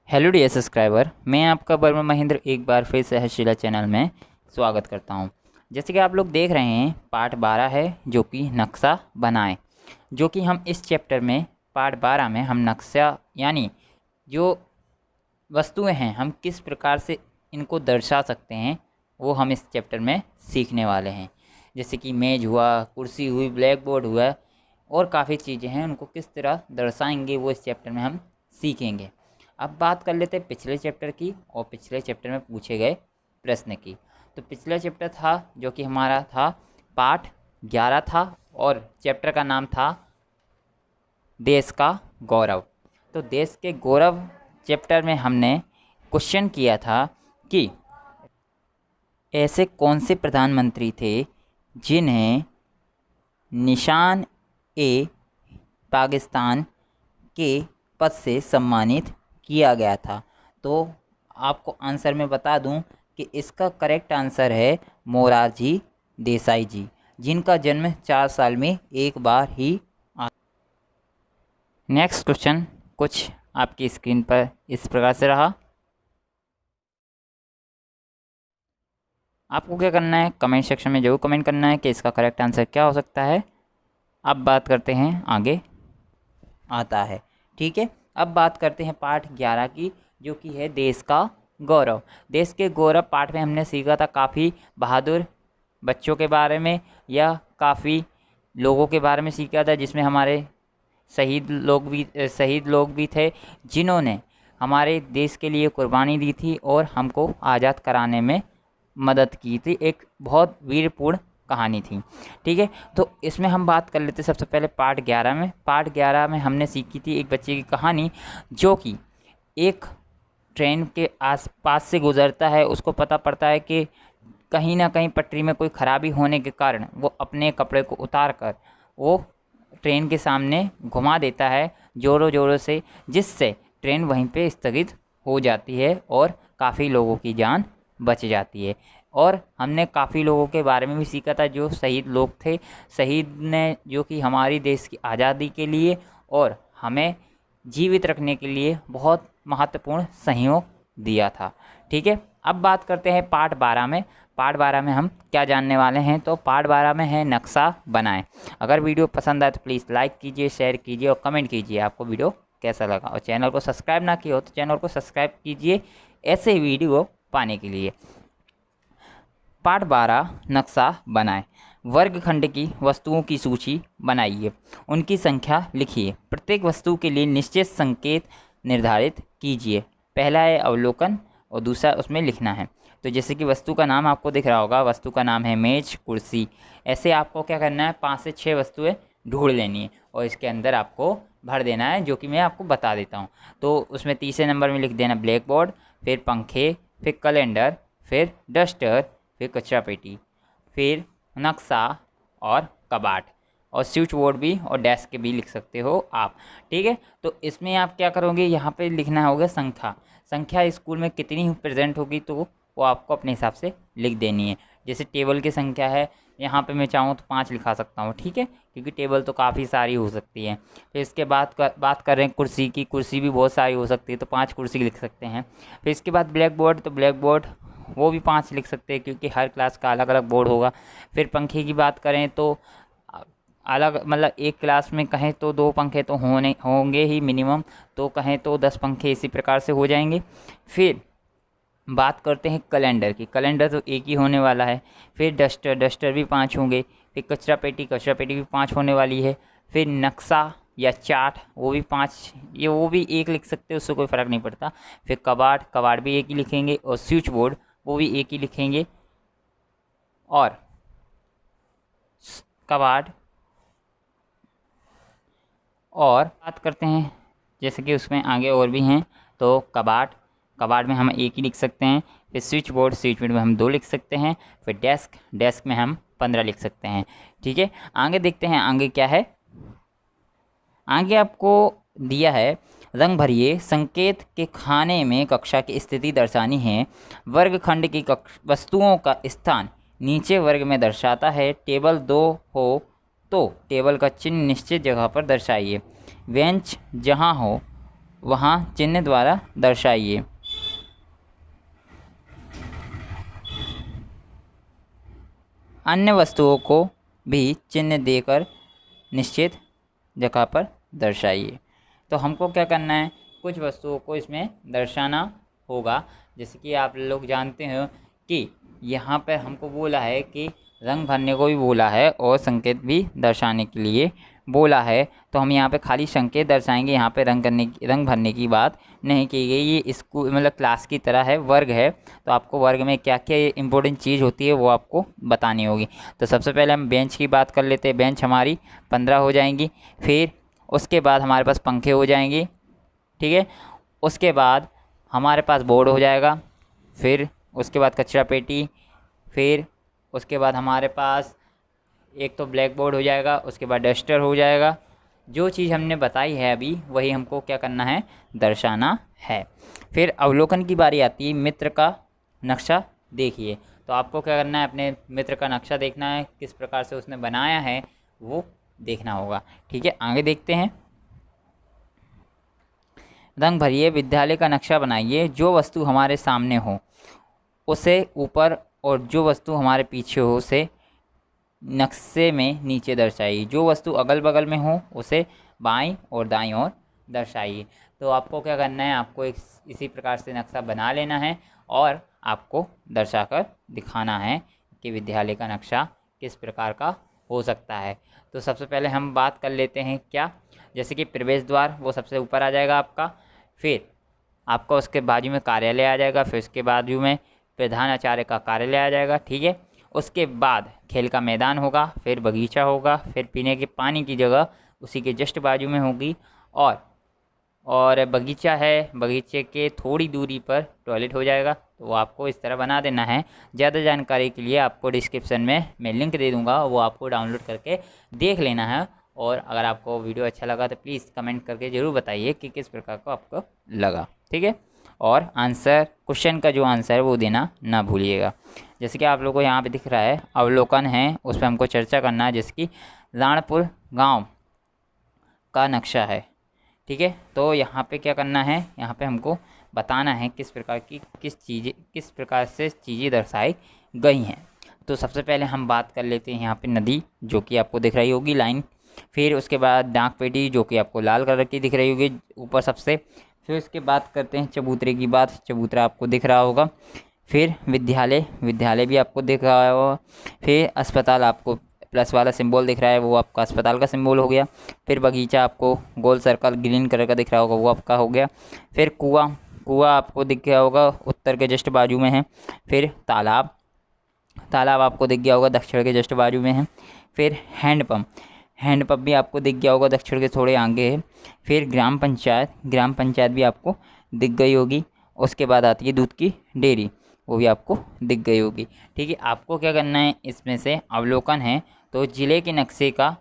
Hello dear subscriber, मैं आपका वर्मा महेंद्र एक बार फिर से हर्षिला चैनल में स्वागत करता हूं। जैसे कि आप लोग देख रहे हैं, पार्ट 12 है जो कि नक्शा बनाएं। जो कि हम इस चैप्टर में पार्ट 12 में हम नक्शा यानी जो वस्तुएं हैं हम किस प्रकार से इनको दर्शा सकते हैं वो हम इस चैप्टर में सीखने वाले हैं। जैसे कि मेज हुआ, कुर्सी हुई, ब्लैक बोर्ड हुआ और काफ़ी चीज़ें हैं, उनको किस तरह दर्शाएंगे वो इस चैप्टर में हम सीखेंगे। अब बात कर लेते हैं पिछले चैप्टर की और पिछले चैप्टर में पूछे गए प्रश्न की। तो पिछला चैप्टर था जो कि हमारा था पाठ 11 था और चैप्टर का नाम था देश का गौरव। तो देश के गौरव चैप्टर में हमने क्वेश्चन किया था कि ऐसे कौन से प्रधानमंत्री थे जिन्हें निशान ए पाकिस्तान के पद से सम्मानित किया गया था। तो आपको आंसर में बता दूं कि इसका करेक्ट आंसर है मोरारजी देसाई जी, जिनका जन्म 4 साल में एक बार ही आ। नेक्स्ट क्वेश्चन कुछ आपकी स्क्रीन पर इस प्रकार से रहा। आपको क्या करना है, कमेंट सेक्शन में जरूर कमेंट करना है कि इसका करेक्ट आंसर क्या हो सकता है। अब बात करते हैं आगे आता है, ठीक है। अब बात करते हैं पाठ 11 की जो कि है देश का गौरव। देश के गौरव पाठ में हमने सीखा था काफ़ी बहादुर बच्चों के बारे में या काफ़ी लोगों के बारे में सीखा था, जिसमें हमारे शहीद लोग भी थे जिन्होंने हमारे देश के लिए कुर्बानी दी थी और हमको आज़ाद कराने में मदद की थी। एक बहुत वीरपूर्ण कहानी थी, ठीक है। तो इसमें हम बात कर लेते सबसे पहले पार्ट 11 में। पार्ट 11 में हमने सीखी थी एक बच्चे की कहानी जो कि एक ट्रेन के आसपास से गुजरता है। उसको पता पड़ता है कि कहीं ना कहीं पटरी में कोई ख़राबी होने के कारण वो अपने कपड़े को उतार कर वो ट्रेन के सामने घुमा देता है ज़ोरों ज़ोरों से, जिससे ट्रेन वहीं पे स्थगित हो जाती है और काफ़ी लोगों की जान बच जाती है। और हमने काफ़ी लोगों के बारे में भी सीखा था जो शहीद लोग थे, शहीद ने जो कि हमारी देश की आज़ादी के लिए और हमें जीवित रखने के लिए बहुत महत्वपूर्ण सहयोग दिया था, ठीक है। अब बात करते हैं पार्ट 12 में। पार्ट 12 में हम क्या जानने वाले हैं, तो पार्ट 12 में है नक्शा बनाएं। अगर वीडियो पसंद आए तो प्लीज़ लाइक कीजिए, शेयर कीजिए और कमेंट कीजिए आपको वीडियो कैसा लगा। और चैनल को सब्सक्राइब ना किया हो तो चैनल को सब्सक्राइब कीजिए ऐसे वीडियो पाने के लिए। पार्ट 12 नक्शा बनाएं। वर्गखंड की वस्तुओं की सूची बनाइए, उनकी संख्या लिखिए, प्रत्येक वस्तु के लिए निश्चित संकेत निर्धारित कीजिए। पहला है अवलोकन और दूसरा उसमें लिखना है। तो जैसे कि वस्तु का नाम आपको दिख रहा होगा, वस्तु का नाम है मेज, कुर्सी। ऐसे आपको क्या करना है, 5 से 6 वस्तुएं ढूंढ लेनी है और इसके अंदर आपको भर देना है, जो कि मैं आपको बता देता हूँ। तो उसमें तीसरे नंबर में लिख देना ब्लैक बोर्ड, फिर पंखे, फिर कैलेंडर, फिर डस्टर, फिर कचरा पेटी, फिर नक्शा और कबाट और स्विच बोर्ड भी और डेस्क भी लिख सकते हो आप, ठीक है। तो इसमें आप क्या करोगे, यहाँ पे लिखना होगा संख्या। संख्या स्कूल में कितनी प्रेजेंट होगी तो वो आपको अपने हिसाब से लिख देनी है। जैसे टेबल की संख्या है, यहाँ पे मैं चाहूँ तो 5 लिखा सकता हूँ, ठीक है, क्योंकि टेबल तो काफ़ी सारी हो सकती है। फिर इसके बाद बात कर रहे हैं कुर्सी की, कुर्सी भी बहुत सारी हो सकती है तो 5 कुर्सी लिख सकते हैं। फिर इसके बाद ब्लैक बोर्ड, तो ब्लैक बोर्ड वो भी 5 लिख सकते हैं क्योंकि हर क्लास का अलग अलग बोर्ड होगा। फिर पंखे की बात करें तो अलग मतलब एक क्लास में कहें तो 2 पंखे तो होंगे ही मिनिमम, तो कहें तो 10 पंखे इसी प्रकार से हो जाएंगे। फिर बात करते हैं कैलेंडर की, कैलेंडर तो एक ही होने वाला है। फिर डस्टर, डस्टर भी 5 होंगे। फिर कचरा पेटी, कचरा पेटी भी 5 होने वाली है। फिर नक्शा या चार्ट वो भी 5, ये वो भी 1 लिख सकते हैं, उससे कोई फ़र्क नहीं पड़ता। फिर कबाड़, कबाड़ भी 1 ही लिखेंगे और स्विच बोर्ड वो भी 1 ही लिखेंगे। और कबाड़ और बात करते हैं जैसे कि उसमें आगे और भी हैं, तो कबाट, कबाट में हम 1 ही लिख सकते हैं। फिर स्विच बोर्ड, स्विच बोर्ड में हम 2 लिख सकते हैं। फिर डेस्क, डेस्क में हम 15 लिख सकते हैं, ठीक है। आगे देखते हैं आगे क्या है। आगे आपको दिया है रंग भरिए संकेत के खाने में कक्षा की स्थिति दर्शानी है। वर्गखंड की वस्तुओं का स्थान नीचे वर्ग में दर्शाता है। टेबल 2 हो तो टेबल का चिन्ह निश्चित जगह पर दर्शाइए। बेंच जहाँ हो वहाँ चिन्ह द्वारा दर्शाइए। अन्य वस्तुओं को भी चिन्ह देकर निश्चित जगह पर दर्शाइए। तो हमको क्या करना है, कुछ वस्तुओं को इसमें दर्शाना होगा। जैसे कि आप लोग जानते हो कि यहाँ पर हमको बोला है कि रंग भरने को भी बोला है और संकेत भी दर्शाने के लिए बोला है। तो हम यहाँ पे खाली संकेत दर्शाएंगे, यहाँ पे रंग भरने की बात नहीं की गई। ये स्कूल मतलब क्लास की तरह है, वर्ग है, तो आपको वर्ग में क्या क्या इंपॉर्टेंट चीज़ होती है वो आपको बतानी होगी। तो सबसे पहले हम बेंच की बात कर लेते हैं। बेंच हमारी 15 हो जाएंगी। फिर उसके बाद हमारे पास पंखे हो जाएंगे, ठीक है। उसके बाद हमारे पास बोर्ड हो जाएगा। फिर उसके बाद कचरा पेटी। फिर उसके बाद हमारे पास एक तो ब्लैक बोर्ड हो जाएगा, उसके बाद डस्टर हो जाएगा। जो चीज़ हमने बताई है अभी वही हमको क्या करना है, दर्शाना है। फिर अवलोकन की बारी आती है। मित्र का नक्शा देखिए। तो आपको क्या करना है, अपने मित्र का नक्शा देखना है, किस प्रकार से उसने बनाया है वो देखना होगा, ठीक है। आगे देखते हैं। रंग भरिए, विद्यालय का नक्शा बनाइए। जो वस्तु हमारे सामने हो उसे ऊपर और जो वस्तु हमारे पीछे हो उसे नक्शे में नीचे दर्शाइए। जो वस्तु अगल बगल में हो उसे बाईं और दाईं ओर दर्शाइए। तो आपको क्या करना है, आपको इसी प्रकार से नक्शा बना लेना है और आपको दर्शाकर दिखाना है कि विद्यालय का नक्शा किस प्रकार का हो सकता है। तो सबसे पहले हम बात कर लेते हैं क्या, जैसे कि प्रवेश द्वार वो सबसे ऊपर आ जाएगा आपका। फिर आपका उसके बाजू में कार्यालय आ जाएगा। फिर उसके बाजू में प्रधानाचार्य का कार्यालय आ जाएगा, ठीक है। उसके बाद खेल का मैदान होगा, फिर बगीचा होगा, फिर पीने के पानी की जगह उसी के जस्ट बाजू में होगी। और बगीचा है, बगीचे के थोड़ी दूरी पर टॉयलेट हो जाएगा। तो वो आपको इस तरह बना देना है। ज़्यादा जानकारी के लिए आपको डिस्क्रिप्शन में मैं लिंक दे दूँगा, वो आपको डाउनलोड करके देख लेना है। और अगर आपको वीडियो अच्छा लगा तो प्लीज़ कमेंट करके ज़रूर बताइए कि किस प्रकार का आपको लगा, ठीक है। और आंसर, क्वेश्चन का जो आंसर है वो देना ना भूलिएगा। जैसे कि आप लोगों को यहाँ पे दिख रहा है अवलोकन है, उस पर हमको चर्चा करना है। जैसे कि राणपुर गांव का नक्शा है, ठीक है। तो यहाँ पे क्या करना है, यहाँ पे हमको बताना है किस प्रकार से चीज़ें दर्शाई गई हैं। तो सबसे पहले हम बात कर लेते हैं यहाँ पे नदी, जो कि आपको दिख रही होगी लाइन। फिर उसके बाद डाक पेटी, जो कि आपको लाल कलर की दिख रही होगी ऊपर सबसे। फिर उसके बाद करते हैं चबूतरे की बात। चबूतरा आपको दिख रहा होगा। फिर विद्यालय भी आपको दिख रहा होगा। फिर अस्पताल, आपको प्लस वाला सिंबल दिख रहा है वो आपका अस्पताल का सिंबल हो गया। फिर बगीचा आपको गोल सर्कल ग्रीन कलर का दिख रहा होगा वो आपका हो गया। फिर कुआं आपको दिख गया होगा, उत्तर के जस्ट बाजू में है। फिर तालाब आपको दिख गया होगा, दक्षिण के जस्ट बाजू में है। फिर हैंडपंप भी आपको दिख गया होगा, दक्षिण के थोड़े आगे है। फिर ग्राम पंचायत भी आपको दिख गई होगी। उसके बाद आती है दूध की डेयरी, वो भी आपको दिख गई होगी, ठीक है। आपको क्या करना है, इसमें से अवलोकन है तो ज़िले के नक्शे का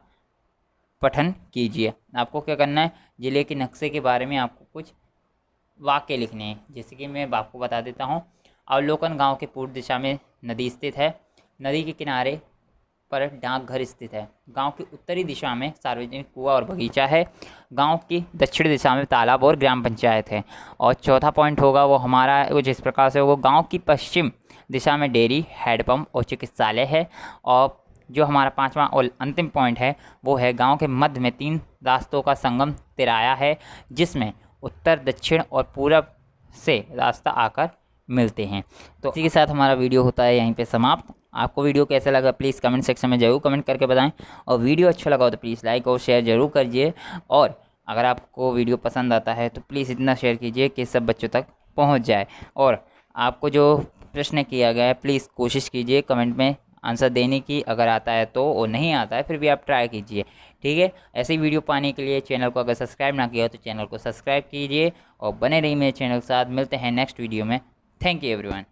पठन कीजिए। आपको क्या करना है, ज़िले के नक्शे के बारे में आपको कुछ वाक्य लिखने हैं। जैसे कि मैं आपको बता देता हूँ। अवलोकन गांव के पूर्व दिशा में नदी स्थित है। नदी के किनारे पर डाकघर स्थित है। गांव की उत्तरी दिशा में सार्वजनिक कुआं और बगीचा है। गांव की दक्षिण दिशा में तालाब और ग्राम पंचायत है। और चौथा पॉइंट होगा वो हमारा कुछ इस प्रकार से होगा। गांव की पश्चिम दिशा में डेयरी, हैंडपंप और चिकित्सालय है। और जो हमारा पांचवा और अंतिम पॉइंट है वो है गांव के मध्य में 3 रास्तों का संगम तिराया है, जिसमें उत्तर, दक्षिण और पूरब से रास्ता आकर मिलते हैं। तो इसी के साथ हमारा वीडियो होता है यहीं पे समाप्त। आपको वीडियो कैसा लगा प्लीज़ कमेंट सेक्शन में ज़रूर कमेंट करके बताएं। और वीडियो अच्छा लगा हो तो प्लीज़ लाइक और शेयर ज़रूर करिए। और अगर आपको वीडियो पसंद आता है तो प्लीज़ इतना शेयर कीजिए कि सब बच्चों तक पहुंच जाए। और आपको जो प्रश्न किया गया है प्लीज़ कोशिश कीजिए कमेंट में आंसर देने की। अगर आता है तो, और नहीं आता है फिर भी आप ट्राई कीजिए, ठीक है। ऐसे ही वीडियो पाने के लिए चैनल को अगर सब्सक्राइब ना किया हो तो चैनल को सब्सक्राइब कीजिए और बने रहिए मेरे चैनल के साथ। मिलते हैं नेक्स्ट वीडियो में। Thank you everyone.